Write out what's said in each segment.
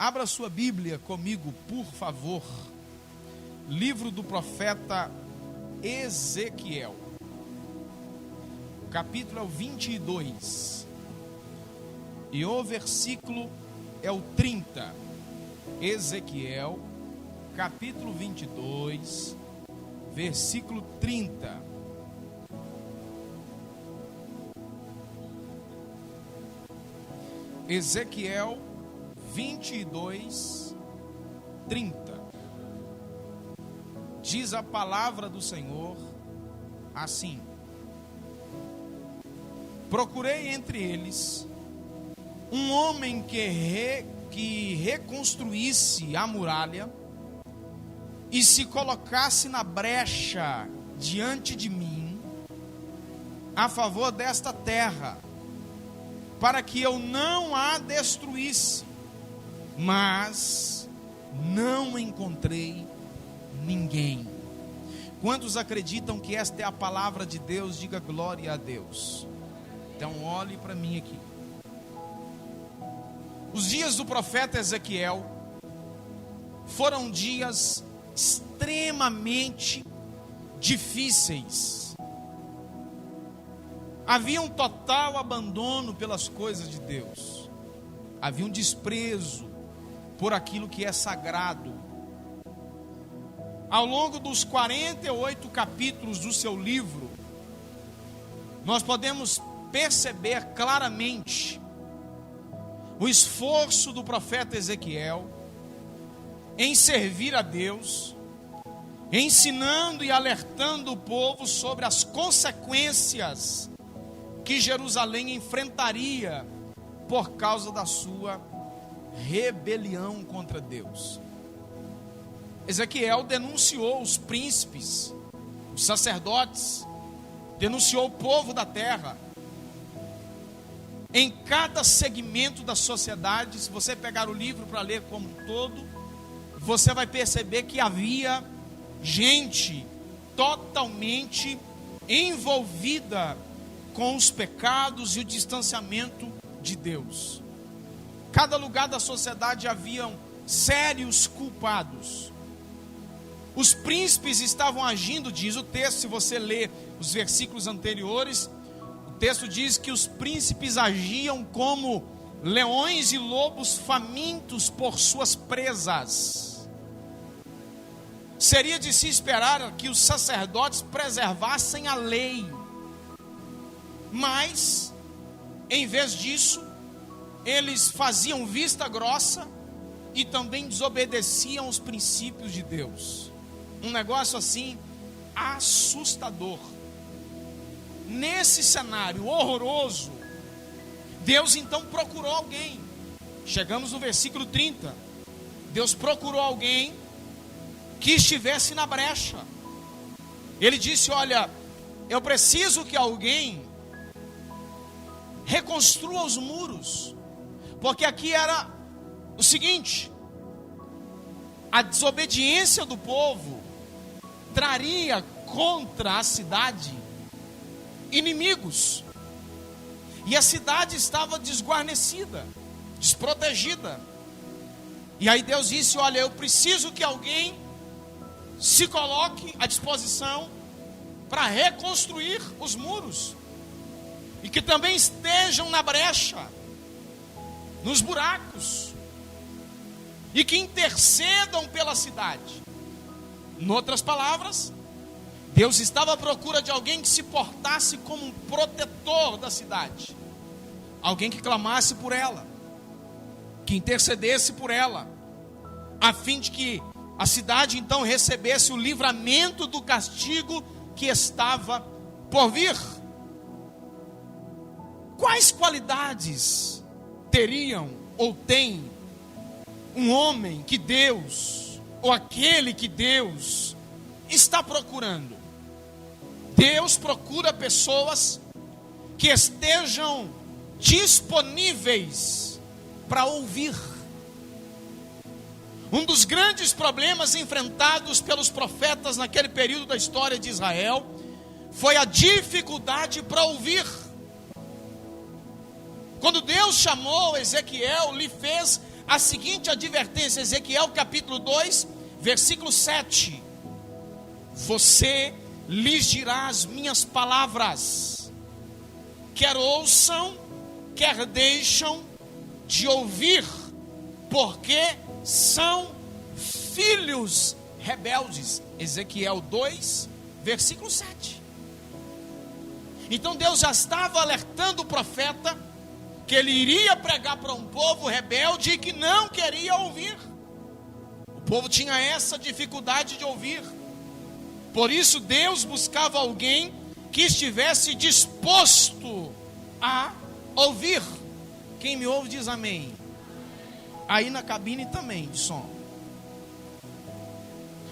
Abra sua Bíblia comigo, por favor. Livro do profeta Ezequiel. O capítulo é o 22. E o versículo é o 30. Ezequiel, capítulo 22, versículo 30. Ezequiel 22, 30. Diz a palavra do Senhor assim: procurei entre eles um homem que reconstruísse a muralha e se colocasse na brecha diante de mim a favor desta terra, para que eu não a destruísse, mas não encontrei ninguém. Quantos acreditam que esta é a palavra de Deus? Diga glória a Deus. Então olhe para mim aqui. Os dias do profeta Ezequiel foram dias extremamente difíceis. Havia um total abandono pelas coisas de Deus. Havia um desprezo por aquilo que é sagrado. Ao longo dos 48 capítulos do seu livro, nós podemos perceber claramente o esforço do profeta Ezequiel em servir a Deus, ensinando e alertando o povo sobre as consequências que Jerusalém enfrentaria por causa da sua rebelião contra Deus. Ezequiel denunciou os príncipes, os sacerdotes, denunciou o povo da terra. Em cada segmento da sociedade, se você pegar o livro para ler como um todo, você vai perceber que havia gente totalmente envolvida com os pecados e o distanciamento de Deus. Cada lugar da sociedade haviam sérios culpados. Os príncipes estavam agindo, diz o texto, se você ler os versículos anteriores, o texto diz que os príncipes agiam como leões e lobos famintos por suas presas. Seria de se esperar que os sacerdotes preservassem a lei, mas, em vez disso, eles faziam vista grossa e também desobedeciam os princípios de Deus. Um negócio assim assustador. Nesse cenário horroroso, Deus então procurou alguém. Chegamos no versículo 30. Deus procurou alguém que estivesse na brecha. Ele disse: olha, eu preciso que alguém reconstrua os muros, porque aqui era o seguinte: a desobediência do povo traria contra a cidade inimigos, e a cidade estava desguarnecida, desprotegida. E aí Deus disse: olha, eu preciso que alguém se coloque à disposição para reconstruir os muros, e que também estejam na brecha, nos buracos, e que intercedam pela cidade. Em outras palavras, Deus estava à procura de alguém que se portasse como um protetor da cidade, alguém que clamasse por ela, que intercedesse por ela, a fim de que a cidade então recebesse o livramento do castigo que estava por vir. Quais qualidades teriam ou tem um homem que Deus, ou aquele que Deus está procurando? Deus procura pessoas que estejam disponíveis para ouvir. Um dos grandes problemas enfrentados pelos profetas naquele período da história de Israel foi a dificuldade para ouvir. Quando Deus chamou Ezequiel, lhe fez a seguinte advertência, Ezequiel capítulo 2, versículo 7. Você lhes dirá as minhas palavras, quer ouçam, quer deixam de ouvir, porque são filhos rebeldes. Ezequiel 2, versículo 7. Então Deus já estava alertando o profeta que ele iria pregar para um povo rebelde e que não queria ouvir. O povo tinha essa dificuldade de ouvir. Por isso Deus buscava alguém que estivesse disposto a ouvir. Quem me ouve diz amém. Aí na cabine também de som.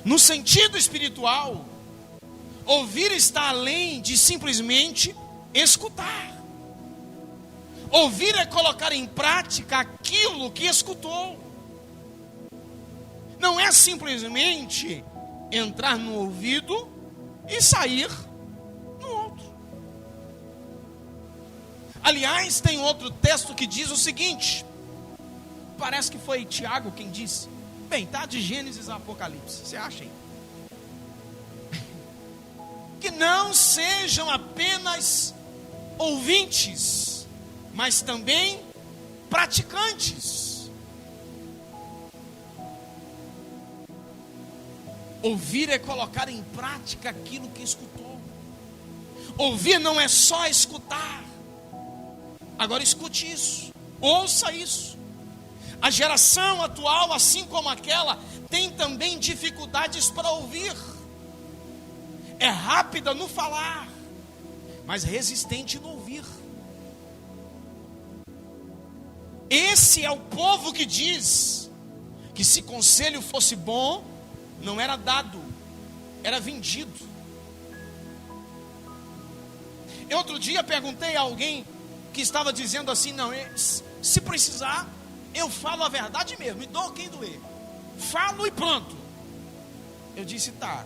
No sentido espiritual, ouvir está além de simplesmente escutar. Ouvir é colocar em prática aquilo que escutou. Não é simplesmente entrar no ouvido e sair no outro. Aliás, tem outro texto que diz o seguinte, parece que foi Tiago quem disse. Bem, tá de Gênesis a Apocalipse, você acha aí? Que não sejam apenas ouvintes, mas também praticantes. Ouvir é colocar em prática aquilo que escutou. Ouvir não é só escutar. Agora escute isso, ouça isso. A geração atual, assim como aquela, tem também dificuldades para ouvir. É rápida no falar, mas resistente no ouvir. Esse é o povo que diz que se conselho fosse bom, não era dado, era vendido. Eu outro dia perguntei a alguém que estava dizendo assim, não, se precisar, eu falo a verdade mesmo, me dou quem doer. Falo e pronto. Eu disse, tá.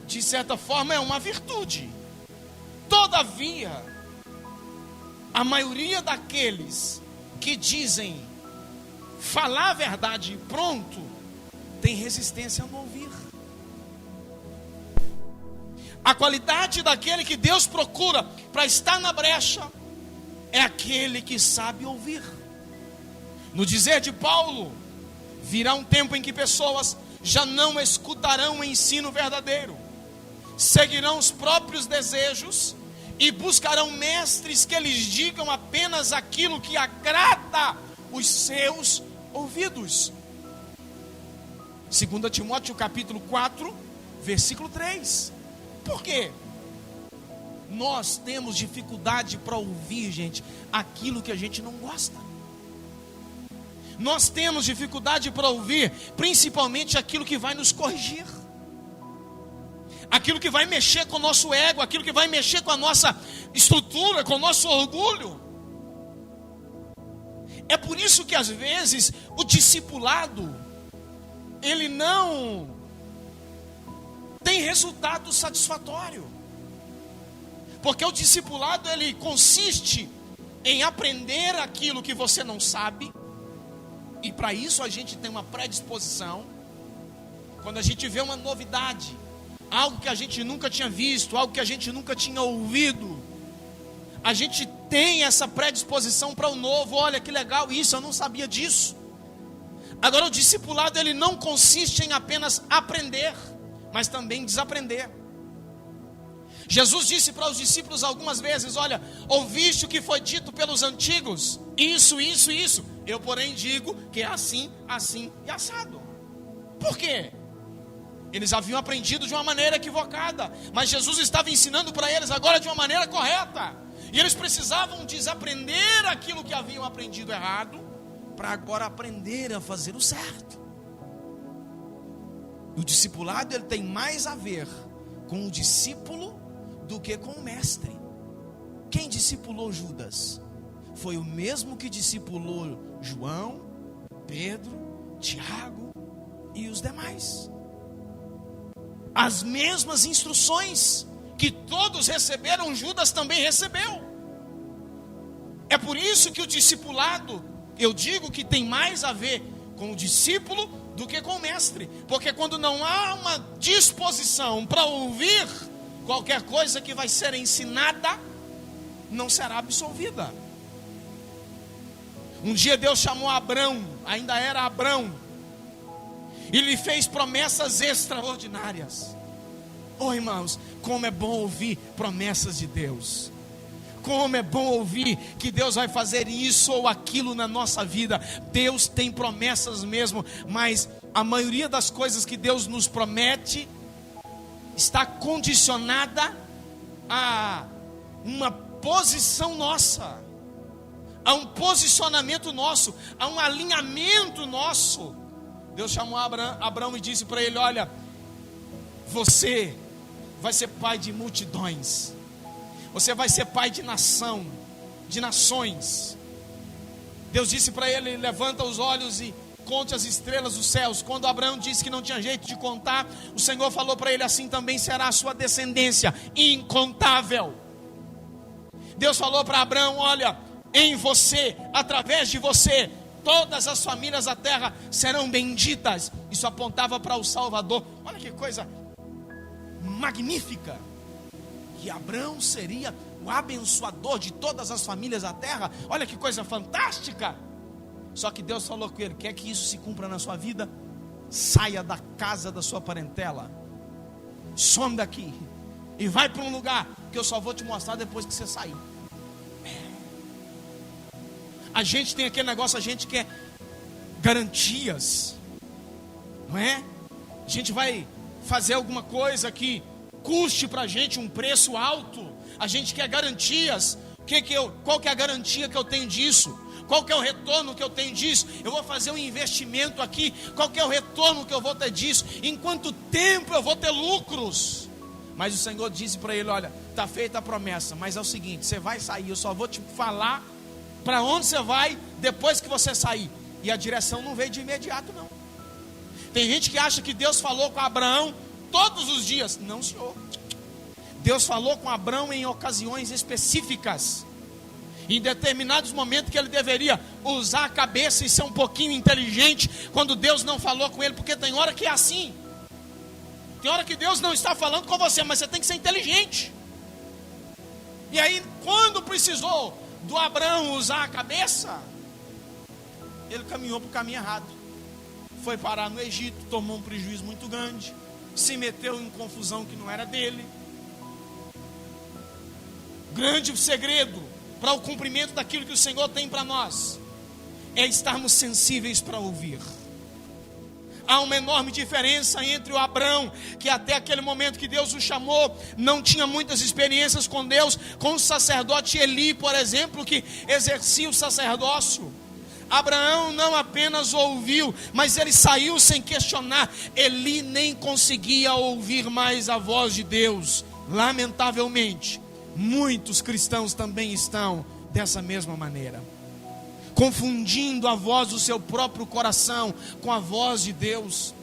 De certa forma é uma virtude. Todavia, a maioria daqueles que dizem falar a verdade e pronto, tem resistência a não ouvir. A qualidade daquele que Deus procura para estar na brecha é aquele que sabe ouvir. No dizer de Paulo, virá um tempo em que pessoas já não escutarão o ensino verdadeiro, seguirão os próprios desejos e buscarão mestres que lhes digam apenas aquilo que agrada os seus ouvidos. 2 Timóteo capítulo 4, versículo 3. Por quê? Nós temos dificuldade para ouvir, gente, aquilo que a gente não gosta. Nós temos dificuldade para ouvir, principalmente aquilo que vai nos corrigir, aquilo que vai mexer com o nosso ego, aquilo que vai mexer com a nossa estrutura, com o nosso orgulho. É por isso que às vezes o discipulado, ele não tem resultado satisfatório. Porque o discipulado, ele consiste em aprender aquilo que você não sabe. E para isso a gente tem uma predisposição. Quando a gente vê uma novidade, algo que a gente nunca tinha visto, algo que a gente nunca tinha ouvido, a gente tem essa predisposição para o novo. Olha que legal isso, eu não sabia disso. Agora o discipulado, ele não consiste em apenas aprender, mas também desaprender. Jesus disse para os discípulos algumas vezes, olha, ouviste o que foi dito pelos antigos, isso, isso, isso. Eu porém digo que é assim, assim e assado. Por quê? Eles haviam aprendido de uma maneira equivocada, mas Jesus estava ensinando para eles agora de uma maneira correta. E eles precisavam desaprender aquilo que haviam aprendido errado, para agora aprender a fazer o certo. O discipulado, ele tem mais a ver com o discípulo do que com o mestre. Quem discipulou Judas? Foi o mesmo que discipulou João, Pedro, Tiago e os demais. As mesmas instruções que todos receberam, Judas também recebeu. É por isso que o discipulado Eu digo que tem mais a ver com o discípulo do que com o mestre. Porque quando não há uma disposição para ouvir, qualquer coisa que vai ser ensinada não será absolvida. Um dia Deus chamou Abrão, ainda era Abrão, e lhe fez promessas extraordinárias. Oh, irmãos, como é bom ouvir promessas de Deus. Como é bom ouvir que Deus vai fazer isso ou aquilo na nossa vida. Deus tem promessas mesmo, mas a maioria das coisas que Deus nos promete está condicionada a uma posição nossa, a um posicionamento nosso, a um alinhamento nosso. Deus chamou Abraão e disse para ele: olha, você vai ser pai de multidões, você vai ser pai de nação, de nações. Deus disse para ele: levanta os olhos e conte as estrelas dos céus. Quando Abraão disse que não tinha jeito de contar, o Senhor falou para ele: assim também será a sua descendência, incontável. Deus falou para Abraão: olha, em você, através de você, todas as famílias da terra serão benditas. Isso apontava para o Salvador. Olha que coisa magnífica, que Abraão seria o abençoador de todas as famílias da terra. Olha que coisa fantástica. Só que Deus falou com ele: quer que isso se cumpra na sua vida? Saia da casa da sua parentela, some daqui e vai para um lugar que eu só vou te mostrar depois que você sair. A gente tem aquele negócio, a gente quer garantias, não é? A gente vai fazer alguma coisa que custe para a gente um preço alto. A gente quer garantias. Qual que é a garantia que eu tenho disso? Qual que é o retorno que eu tenho disso? Eu vou fazer um investimento aqui, qual que é o retorno que eu vou ter disso? Em quanto tempo eu vou ter lucros? Mas o Senhor disse para ele: olha, está feita a promessa, mas é o seguinte, você vai sair, eu só vou te falar para onde você vai depois que você sair. E a direção não veio de imediato, não. Tem gente que acha que Deus falou com Abraão todos os dias. Não, senhor. Deus falou com Abraão em ocasiões específicas, em determinados momentos que ele deveria usar a cabeça e ser um pouquinho inteligente, quando Deus não falou com ele. Porque tem hora que é assim, tem hora que Deus não está falando com você, mas você tem que ser inteligente. E aí, quando precisou do Abraão usar a cabeça, ele caminhou para o caminho errado. Foi parar no Egito, tomou um prejuízo muito grande, se meteu em confusão que não era dele. Grande segredo para o cumprimento daquilo que o Senhor tem para nós é estarmos sensíveis para ouvir. Há uma enorme diferença entre o Abraão, que até aquele momento que Deus o chamou, não tinha muitas experiências com Deus, com o sacerdote Eli, por exemplo, que exercia o sacerdócio. Abraão não apenas ouviu, mas ele saiu sem questionar. Eli nem conseguia ouvir mais a voz de Deus. Lamentavelmente, muitos cristãos também estão dessa mesma maneira, confundindo a voz do seu próprio coração com a voz de Deus.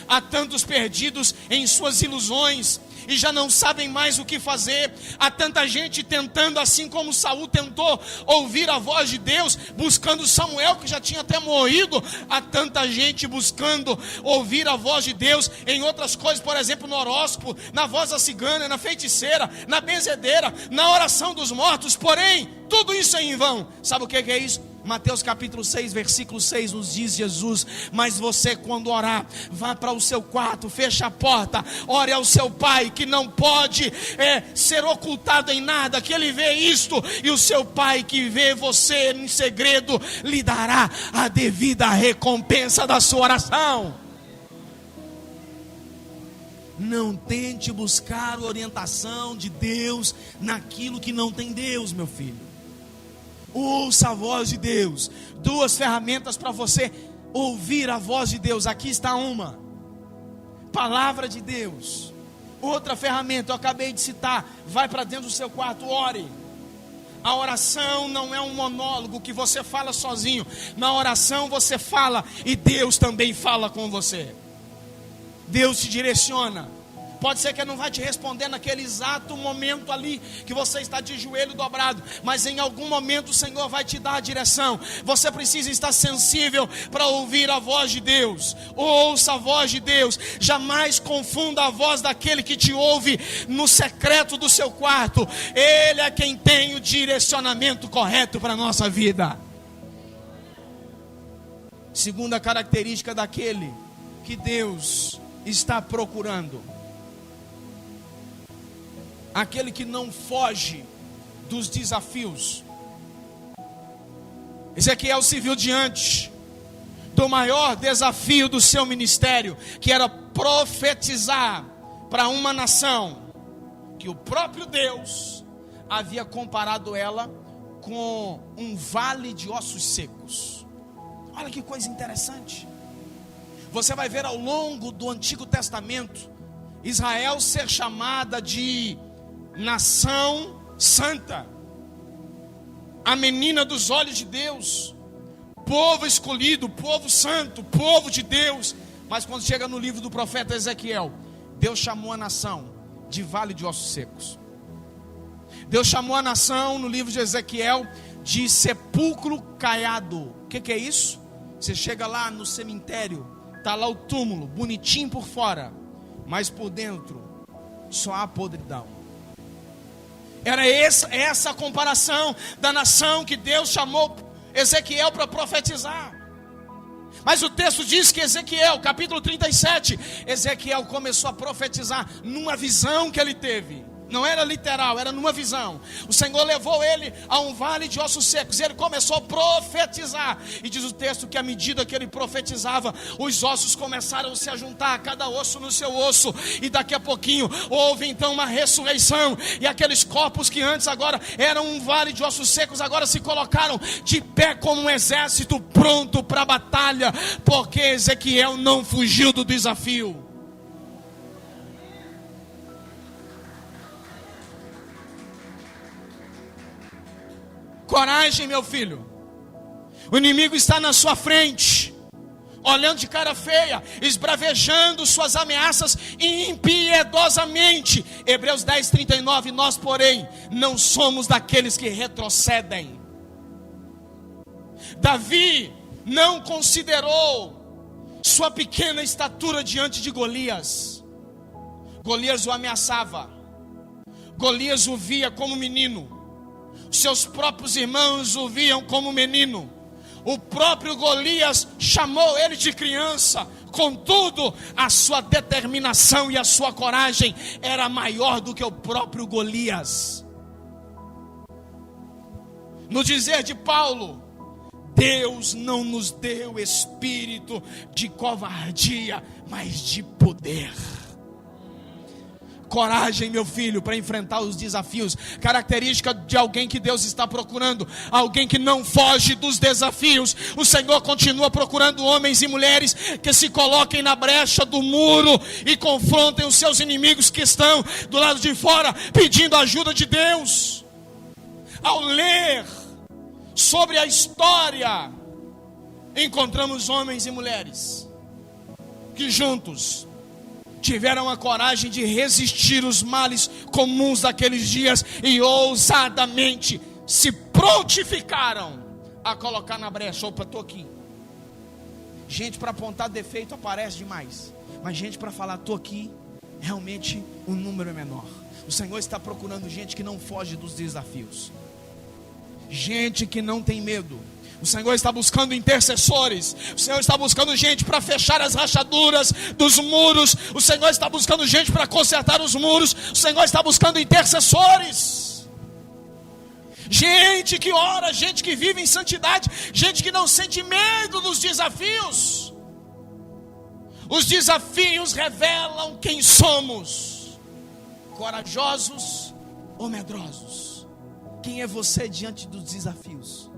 Há tantos perdidos em suas ilusões e já não sabem mais o que fazer. Há tanta gente tentando, assim como Saul tentou, ouvir a voz de Deus, buscando Samuel, que já tinha até morrido. Há tanta gente buscando ouvir a voz de Deus em outras coisas, por exemplo, no horóscopo, na voz da cigana, na feiticeira, na benzedeira, na oração dos mortos. Porém, tudo isso é em vão. Sabe o que é isso? Mateus capítulo 6, versículo 6 nos diz Jesus: mas você, quando orar, vá para o seu quarto, feche a porta, ore ao seu pai, que não pode ser ocultado em nada, que ele vê isto, e o seu pai que vê você em segredo, lhe dará a devida recompensa da sua oração. Não tente buscar orientação de Deus naquilo que não tem Deus, meu filho. Ouça a voz de Deus. Duas ferramentas para você ouvir a voz de Deus. Aqui está uma: palavra de Deus. Outra ferramenta, eu acabei de citar: vai para dentro do seu quarto, ore. A oração não é um monólogo que você fala sozinho. Na oração você fala e Deus também fala com você. Deus te direciona. Pode ser que Ele não vai te responder naquele exato momento ali que você está de joelho dobrado, mas em algum momento o Senhor vai te dar a direção. Você precisa estar sensível para ouvir a voz de Deus. Ouça a voz de Deus. Jamais confunda a voz daquele que te ouve no secreto do seu quarto. Ele é quem tem o direcionamento correto para a nossa vida. Segunda característica daquele que Deus está procurando: aquele que não foge dos desafios. Ezequiel se viu diante do maior desafio do seu ministério, que era profetizar para uma nação que o próprio Deus havia comparado ela com um vale de ossos secos. Olha que coisa interessante. Você vai ver ao longo do Antigo Testamento Israel ser chamada de nação santa, a menina dos olhos de Deus, povo escolhido, povo santo, povo de Deus. Mas quando chega no livro do profeta Ezequiel, Deus chamou a nação de vale de ossos secos. Deus chamou a nação no livro de Ezequiel de sepulcro caiado. O que é isso? Você chega lá no cemitério, está lá o túmulo, bonitinho por fora, mas por dentro só há podridão. Era essa a comparação da nação que Deus chamou Ezequiel para profetizar. Mas o texto diz que Ezequiel, capítulo 37, Ezequiel começou a profetizar numa visão que ele teve. Não era literal, era numa visão. O Senhor levou ele a um vale de ossos secos, e ele começou a profetizar. E diz o texto que à medida que ele profetizava, os ossos começaram a se juntar, cada osso no seu osso. E daqui a pouquinho houve então uma ressurreição. E aqueles corpos que antes agora eram um vale de ossos secos, agora se colocaram de pé como um exército pronto para a batalha. Porque Ezequiel não fugiu do desafio. Coragem, meu filho. O inimigo está na sua frente, olhando de cara feia, esbravejando suas ameaças impiedosamente. Hebreus 10:39. Nós, porém, não somos daqueles que retrocedem. Davi não considerou sua pequena estatura diante de Golias. Golias o ameaçava. Golias o via como menino. Seus próprios irmãos o viam como menino. O próprio Golias chamou ele de criança. Contudo, a sua determinação e a sua coragem era maior do que o próprio Golias. No dizer de Paulo, Deus não nos deu espírito de covardia, mas de poder. Coragem, meu filho, para enfrentar os desafios. Característica de alguém que Deus está procurando: alguém que não foge dos desafios. O Senhor continua procurando homens e mulheres que se coloquem na brecha do muro e confrontem os seus inimigos que estão do lado de fora, pedindo a ajuda de Deus. Ao ler sobre a história, encontramos homens e mulheres que juntos tiveram a coragem de resistir os males comuns daqueles dias e ousadamente se prontificaram a colocar na brecha. Opa, estou aqui. Gente para apontar defeito aparece demais, mas gente para falar estou aqui, realmente o número é menor. O Senhor está procurando gente que não foge dos desafios, gente que não tem medo. O Senhor está buscando intercessores. O Senhor está buscando gente para fechar as rachaduras dos muros. O Senhor está buscando gente para consertar os muros. O Senhor está buscando intercessores. Gente que ora, gente que vive em santidade, gente que não sente medo dos desafios. Os desafios revelam quem somos: corajosos ou medrosos. Quem é você diante dos desafios?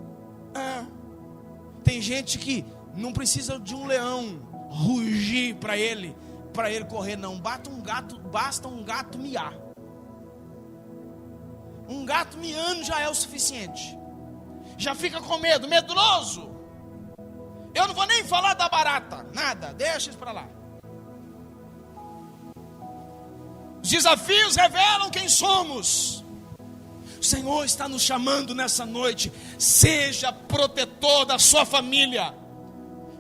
Tem gente que não precisa de um leão rugir para ele correr, não. Basta um gato miar. Um gato miando já é o suficiente. Já fica com medo, medroso. Eu não vou nem falar da barata, nada, deixa isso para lá. Os desafios revelam quem somos. O Senhor está nos chamando nessa noite. Seja protetor da sua família.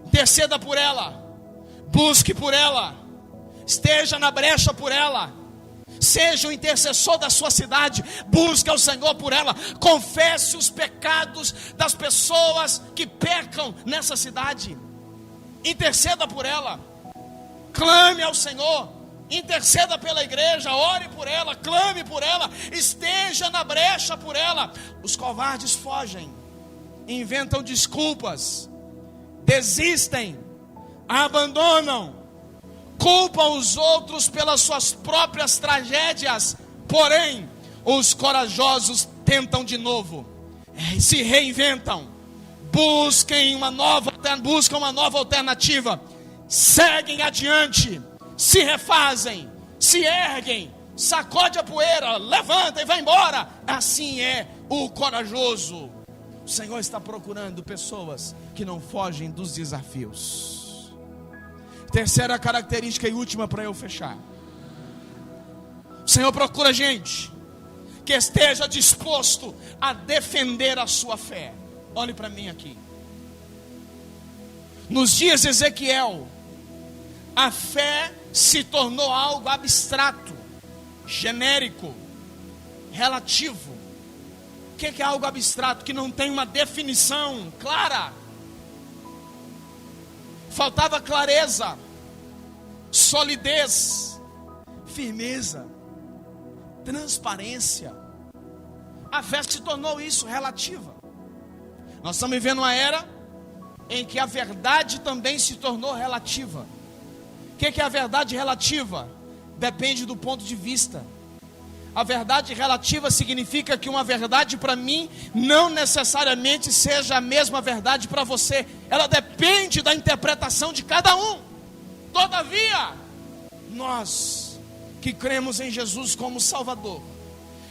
Interceda por ela. Busque por ela. Esteja na brecha por ela. Seja o intercessor da sua cidade. Busque ao Senhor por ela. Confesse os pecados das pessoas que pecam nessa cidade. Interceda por ela. Clame ao Senhor. Interceda pela igreja, ore por ela, clame por ela, esteja na brecha por ela. Os covardes fogem, inventam desculpas, desistem, abandonam, culpam os outros pelas suas próprias tragédias. Porém, os corajosos tentam de novo, se reinventam, buscam uma nova alternativa, seguem adiante, se refazem, se erguem, sacode a poeira, levanta e vai embora. Assim é o corajoso. O Senhor está procurando pessoas que não fogem dos desafios. Terceira característica e última para eu fechar. O Senhor procura gente que esteja disposto a defender a sua fé. Olhe para mim aqui. Nos dias de Ezequiel, a fé se tornou algo abstrato, genérico, relativo. O que é algo abstrato? Que não tem uma definição clara. Faltava clareza, solidez, firmeza, transparência. A fé se tornou isso, relativa. Nós estamos vivendo uma era em que a verdade também se tornou relativa. O que é a verdade relativa? Depende do ponto de vista. A verdade relativa significa que uma verdade para mim não necessariamente seja a mesma verdade para você. Ela depende da interpretação de cada um. Todavia, nós que cremos em Jesus como Salvador,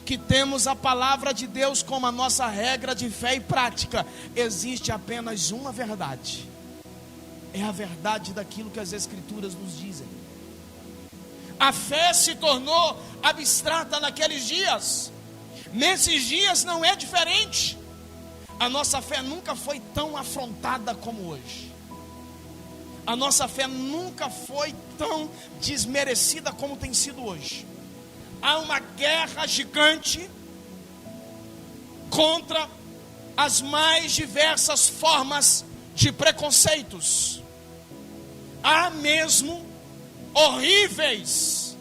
que temos a palavra de Deus como a nossa regra de fé e prática, existe apenas uma verdade. É a verdade daquilo que as Escrituras nos dizem. A fé se tornou abstrata naqueles dias. Nesses dias não é diferente. A nossa fé nunca foi tão afrontada como hoje. A nossa fé nunca foi tão desmerecida como tem sido hoje. Há uma guerra gigante contra as mais diversas formas de preconceitos. Há mesmo horríveis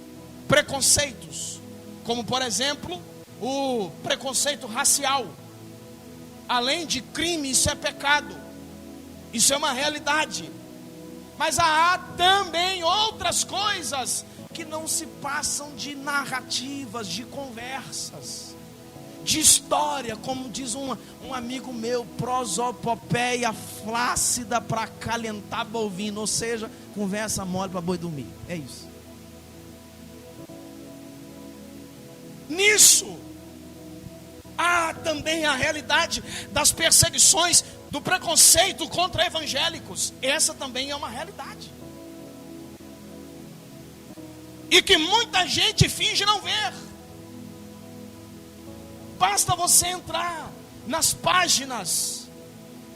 preconceitos, como por exemplo o preconceito racial. Além de crime, isso é pecado, isso é uma realidade. Mas há também outras coisas que não se passam de narrativas, de conversas, de história, como diz um amigo meu, prosopopeia flácida para acalentar bovino, ou seja, conversa mole para boi dormir. É isso. Nisso há também a realidade das perseguições, do preconceito contra evangélicos. Essa também é uma realidade, e que muita gente finge não ver. Basta você entrar nas páginas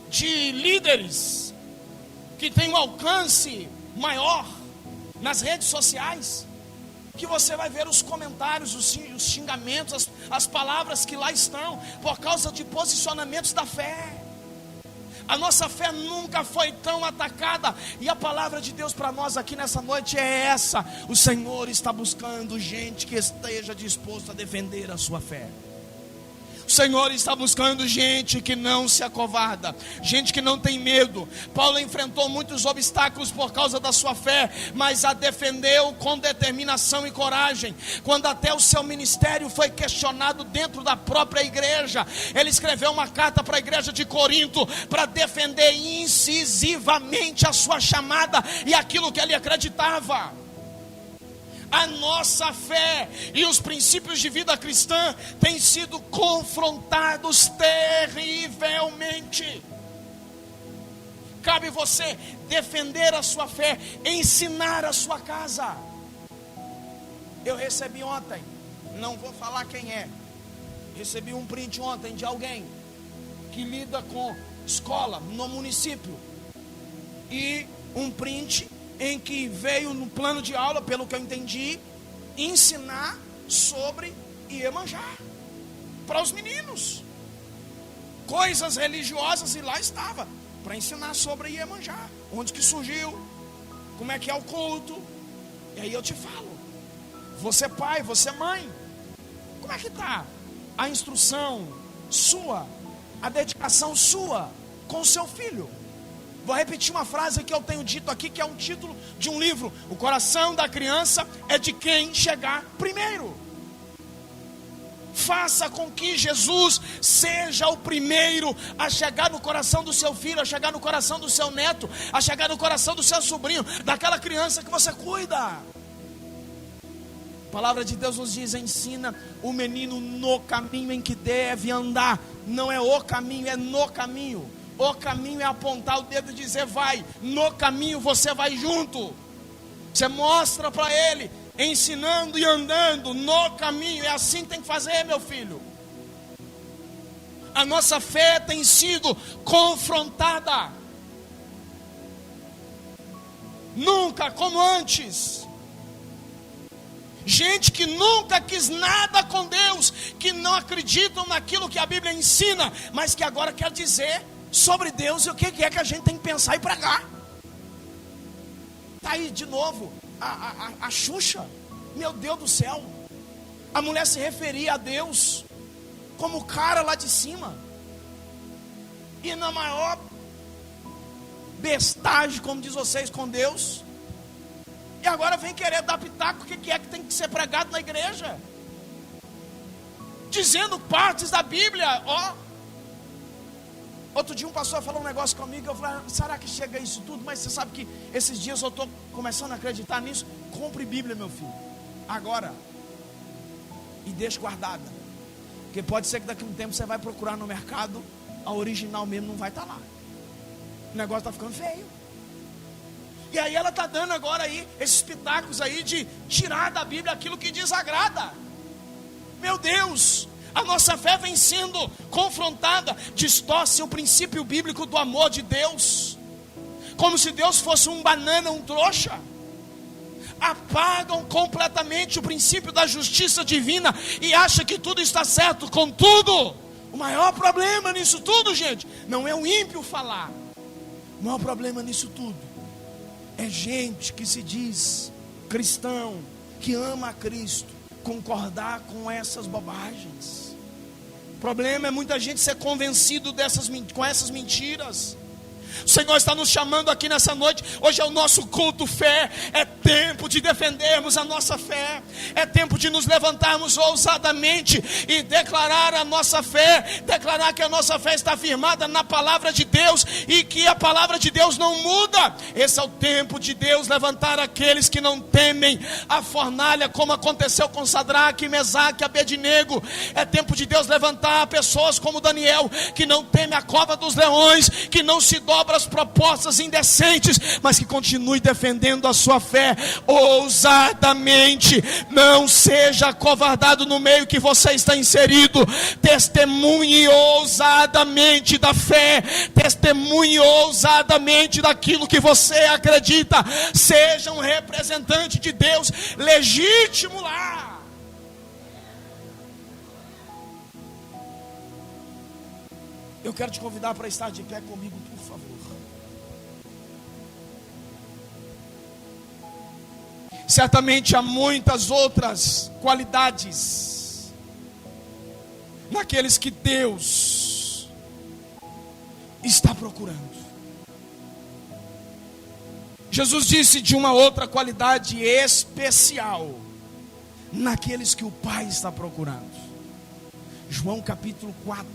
de líderes que têm um alcance maior nas redes sociais, que você vai ver os comentários, os xingamentos, as palavras que lá estão, por causa de posicionamentos da fé. A nossa fé nunca foi tão atacada. E a palavra de Deus para nós aqui nessa noite é essa: o Senhor está buscando gente que esteja disposto a defender a sua fé. O Senhor está buscando gente que não se acovarda, gente que não tem medo. Paulo enfrentou muitos obstáculos por causa da sua fé, mas a defendeu com determinação e coragem. Quando até o seu ministério foi questionado dentro da própria igreja, ele escreveu uma carta para a igreja de Corinto para defender incisivamente a sua chamada e aquilo que ele acreditava. A nossa fé e os princípios de vida cristã têm sido confrontados terrivelmente. Cabe você defender a sua fé, ensinar a sua casa. Eu recebi ontem, não vou falar quem é, recebi um print ontem de alguém que lida com escola no município, e um print em que veio no plano de aula, pelo que eu entendi, ensinar sobre Iemanjá para os meninos, coisas religiosas, e lá estava para ensinar sobre Iemanjá, onde que surgiu, como é que é o culto. E aí eu te falo, você pai, você mãe, como é que está a instrução sua, a dedicação sua com o seu filho? Vou repetir uma frase que eu tenho dito aqui, que é um título de um livro: o coração da criança é de quem chegar primeiro. Faça com que Jesus seja o primeiro a chegar no coração do seu filho, a chegar no coração do seu neto, a chegar no coração do seu sobrinho, daquela criança que você cuida. A palavra de Deus nos diz: ensina o menino no caminho em que deve andar. Não é o caminho, é no caminho. O caminho é apontar o dedo e dizer vai. No caminho você vai junto. Você mostra para ele, ensinando e andando no caminho. É assim que tem que fazer, meu filho. A nossa fé tem sido confrontada. Nunca como antes. Gente que nunca quis nada com Deus, que não acreditam naquilo que a Bíblia ensina, mas que agora quer dizer sobre Deus e o que é que a gente tem que pensar e pregar. Está aí de novo a Xuxa. Meu Deus do céu, a mulher se referia a Deus como o cara lá de cima, e na maior bestagem, como diz vocês, com Deus. E agora vem querer dar pitaco, o que é que tem que ser pregado na igreja, dizendo partes da Bíblia. Outro dia um pastor falou um negócio comigo, eu falei: será que chega a isso tudo? Mas você sabe que esses dias eu estou começando a acreditar nisso. Compre Bíblia, meu filho, agora, e deixe guardada, porque pode ser que daqui a um tempo você vai procurar no mercado, a original mesmo não vai estar lá. O negócio está ficando feio. E aí ela está dando agora aí esses pitacos aí de tirar da Bíblia aquilo que desagrada. Meu Deus, a nossa fé vem sendo confrontada. Distorce o princípio bíblico do amor de Deus, como se Deus fosse um banana, um trouxa. Apagam completamente o princípio da justiça divina e acham que tudo está certo com tudo. O maior problema nisso tudo, gente, não é o ímpio falar. O maior problema nisso tudo é gente que se diz cristão, que ama a Cristo, concordar com essas bobagens. O problema é muita gente ser convencido com essas mentiras. O Senhor está nos chamando aqui nessa noite. Hoje é o nosso culto fé. É tempo de defendermos a nossa fé. É tempo de nos levantarmos ousadamente e declarar a nossa fé. Declarar que a nossa fé está firmada na palavra de Deus e que a palavra de Deus não muda. Esse é o tempo de Deus levantar aqueles que não temem a fornalha, como aconteceu com Sadraque, Mesaque e Abednego. É tempo de Deus levantar pessoas como Daniel, que não teme a cova dos leões, que não se dobra as propostas indecentes, mas que continue defendendo a sua fé ousadamente. Não seja acovardado no meio que você está inserido. Testemunhe ousadamente da fé, testemunhe ousadamente daquilo que você acredita. Seja um representante de Deus legítimo lá. Eu quero te convidar para estar de pé comigo, por favor. Certamente há muitas outras qualidades naqueles que Deus está procurando. Jesus disse de uma outra qualidade especial naqueles que o Pai está procurando. João capítulo 4,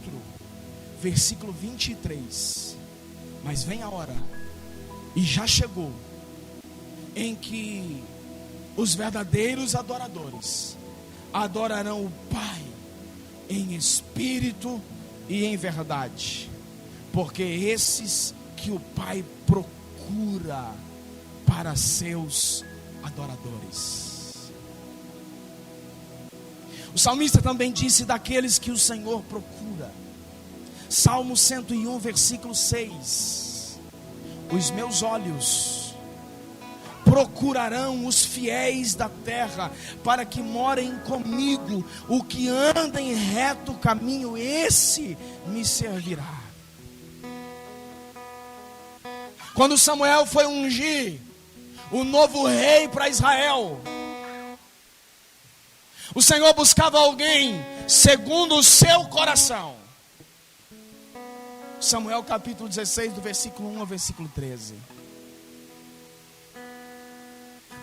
versículo 23. Mas vem a hora, e já chegou, em que os verdadeiros adoradores adorarão o Pai em espírito e em verdade, porque esses que o Pai procura para seus adoradores. O salmista também disse daqueles que o Senhor procura. Salmo 101, versículo 6. Os meus olhos procurarão os fiéis da terra, para que morem comigo. O que anda em reto caminho, esse me servirá. Quando Samuel foi ungir o novo rei para Israel, o Senhor buscava alguém segundo o seu coração. Samuel capítulo 16, do versículo 1 ao versículo 13.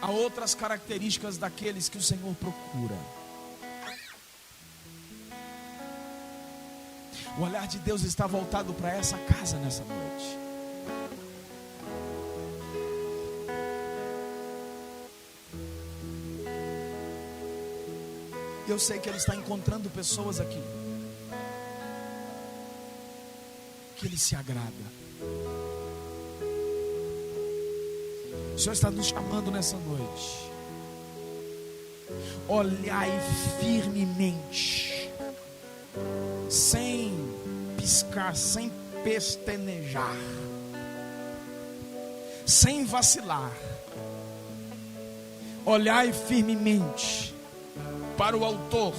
Há outras características daqueles que o Senhor procura. O olhar de Deus está voltado para essa casa nessa noite. Eu sei que Ele está encontrando pessoas aqui que Ele se agrada. O Senhor está nos chamando nessa noite. Olhai firmemente, sem piscar, sem pestanejar, sem vacilar. Olhai firmemente para o autor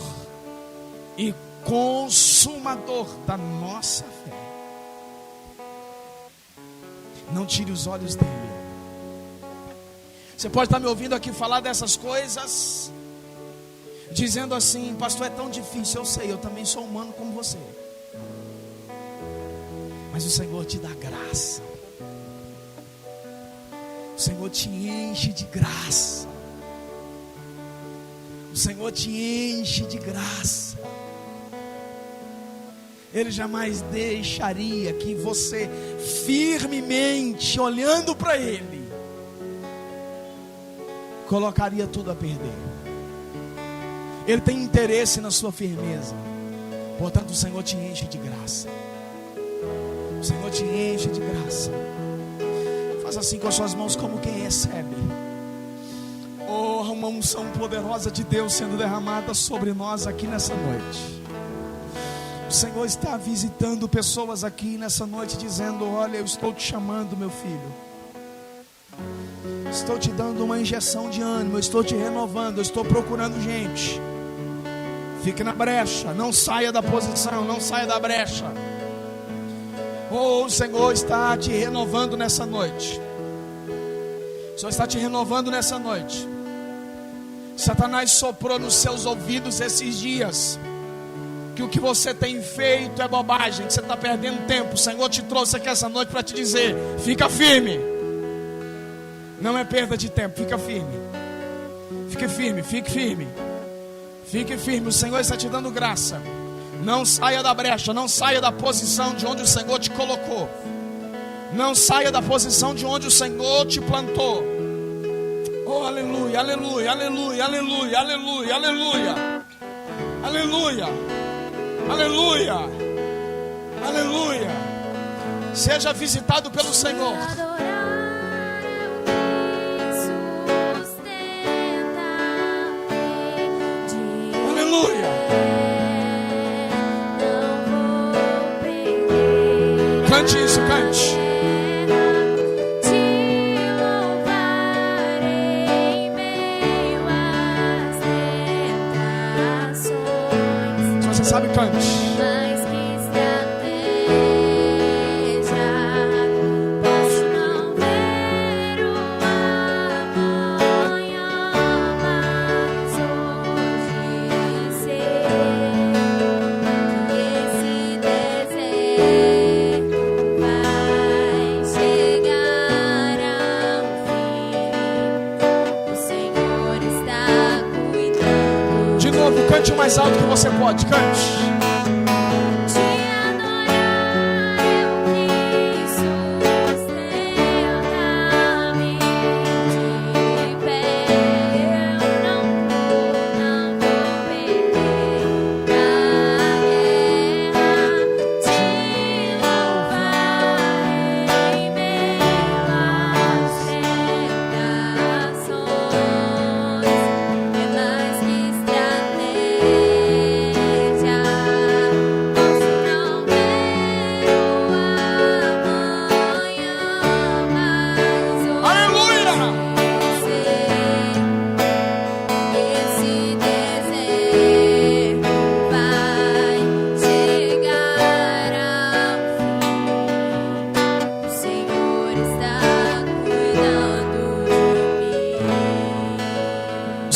e consumador da nossa fé. Não tire os olhos dele. Você pode estar me ouvindo aqui falar dessas coisas, dizendo assim: pastor, é tão difícil. Eu sei, eu também sou humano como você. Mas o Senhor te dá graça. O Senhor te enche de graça. O Senhor te enche de graça. Ele jamais deixaria que você firmemente, olhando para Ele, colocaria tudo a perder. Ele tem interesse na sua firmeza. Portanto, o Senhor te enche de graça. O Senhor te enche de graça. Faz assim com as suas mãos, como quem recebe. Oh, uma unção poderosa de Deus sendo derramada sobre nós aqui nessa noite. O Senhor está visitando pessoas aqui nessa noite, dizendo: olha, eu estou te chamando, meu filho. Estou te dando uma injeção de ânimo, eu estou te renovando, eu estou procurando gente. Fique na brecha, não saia da posição, não saia da brecha. Oh, o Senhor está te renovando nessa noite. O Senhor está te renovando nessa noite. Satanás soprou nos seus ouvidos esses dias que o que você tem feito é bobagem, que você está perdendo tempo. O Senhor te trouxe aqui essa noite para te dizer: fica firme. Não é perda de tempo, fica firme. Fique firme, fique firme. Fique firme, o Senhor está te dando graça. Não saia da brecha, não saia da posição de onde o Senhor te colocou. Não saia da posição de onde o Senhor te plantou. Oh, aleluia, aleluia, aleluia, aleluia, aleluia, aleluia. Aleluia, aleluia, aleluia. Seja visitado pelo Senhor. Cante isso, cante. Te louvarei em meio às tentações. Se você sabe, cante. Mas que estratégia, posso não ver o amanhã, mas hoje sei que esse deserto vai chegar ao fim. O Senhor está cuidando. De novo, cante o mais alto que você pode, cante. Te adorar eu quis sustentar-me de pé. Eu não vou perder a guerra. Te louvarei em meio às tentações. É mais que estratégia.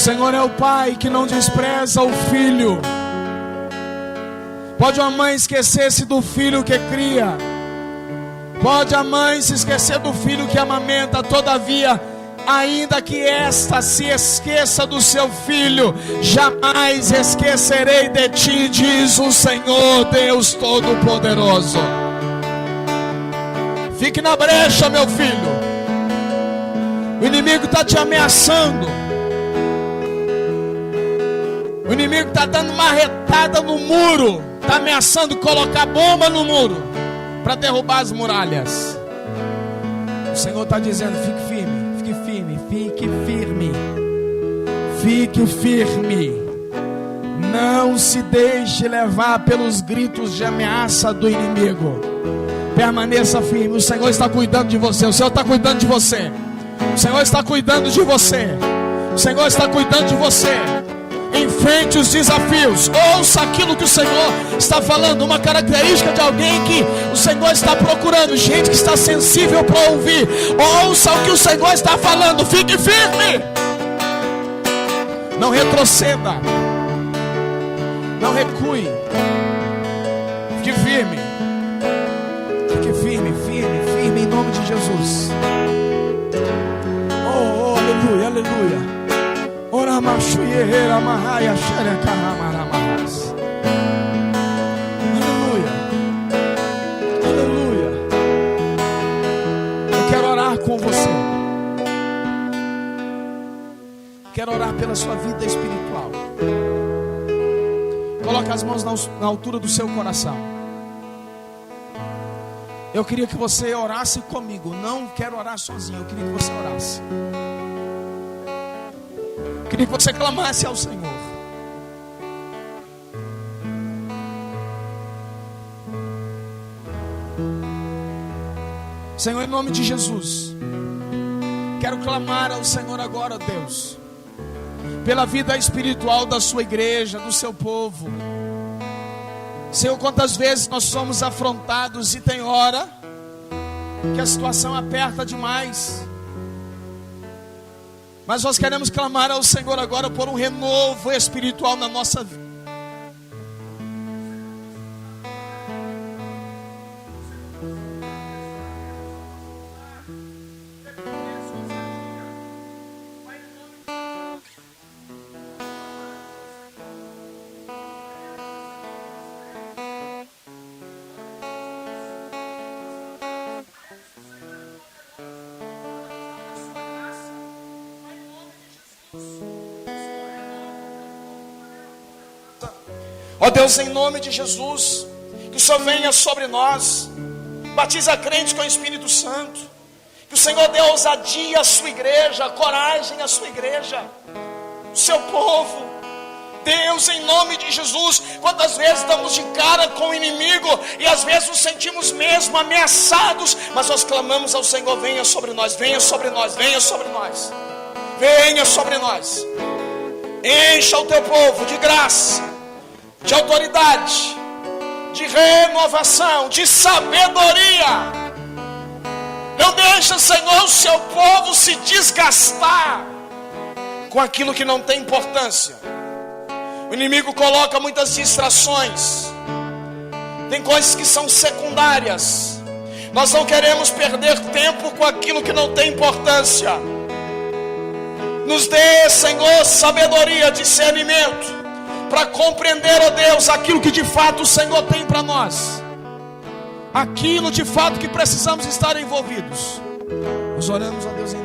Senhor é o Pai que não despreza o filho. Pode uma mãe esquecer-se do filho que cria, pode a mãe se esquecer do filho que amamenta, todavia, ainda que esta se esqueça do seu filho, jamais esquecerei de ti, diz o Senhor Deus Todo-Poderoso. Fique na brecha, meu filho. O inimigo está te ameaçando. O inimigo está dando marretada no muro, está ameaçando colocar bomba no muro para derrubar as muralhas. O Senhor está dizendo: fique firme, fique firme, fique firme, fique firme. Não se deixe levar pelos gritos de ameaça do inimigo. Permaneça firme. O Senhor está cuidando de você. O Senhor está cuidando de você. O Senhor está cuidando de você. O Senhor está cuidando de você. Enfrente os desafios. Ouça aquilo que o Senhor está falando. Uma característica de alguém que o Senhor está procurando, gente que está sensível para ouvir. Ouça o que o Senhor está falando. Fique firme. Não retroceda. Não recue. Fique firme. Fique firme, firme, firme em nome de Jesus. Oh, aleluia, aleluia. Ora machuieira marraia xereca ramaramahas. Aleluia. Aleluia. Eu quero orar com você. Quero orar pela sua vida espiritual. Coloque as mãos na altura do seu coração. Eu queria que você orasse comigo. Não quero orar sozinho. Eu queria que você orasse. Eu queria que você clamasse ao Senhor. Senhor, em nome de Jesus, quero clamar ao Senhor agora, Deus, pela vida espiritual da sua igreja, do seu povo. Senhor, quantas vezes nós somos afrontados e tem hora que a situação aperta demais. Mas nós queremos clamar ao Senhor agora por um renovo espiritual na nossa vida. Ó Deus, em nome de Jesus, que o Senhor venha sobre nós, batiza crentes com o Espírito Santo, que o Senhor dê ousadia à sua igreja, coragem à sua igreja, o seu povo. Deus, em nome de Jesus, quantas vezes damos de cara com o inimigo e às vezes nos sentimos mesmo ameaçados, mas nós clamamos ao Senhor: venha sobre nós, venha sobre nós, venha sobre nós, venha sobre nós. Encha o teu povo de graça, de autoridade, de renovação, de sabedoria. Não deixa, Senhor, o seu povo se desgastar com aquilo que não tem importância. O inimigo coloca muitas distrações, tem coisas que são secundárias. Nós não queremos perder tempo com aquilo que não tem importância. Nos dê, Senhor, sabedoria, discernimento, para compreender, ó Deus, aquilo que de fato o Senhor tem para nós, aquilo de fato que precisamos estar envolvidos. Nós oramos, ó Deus, em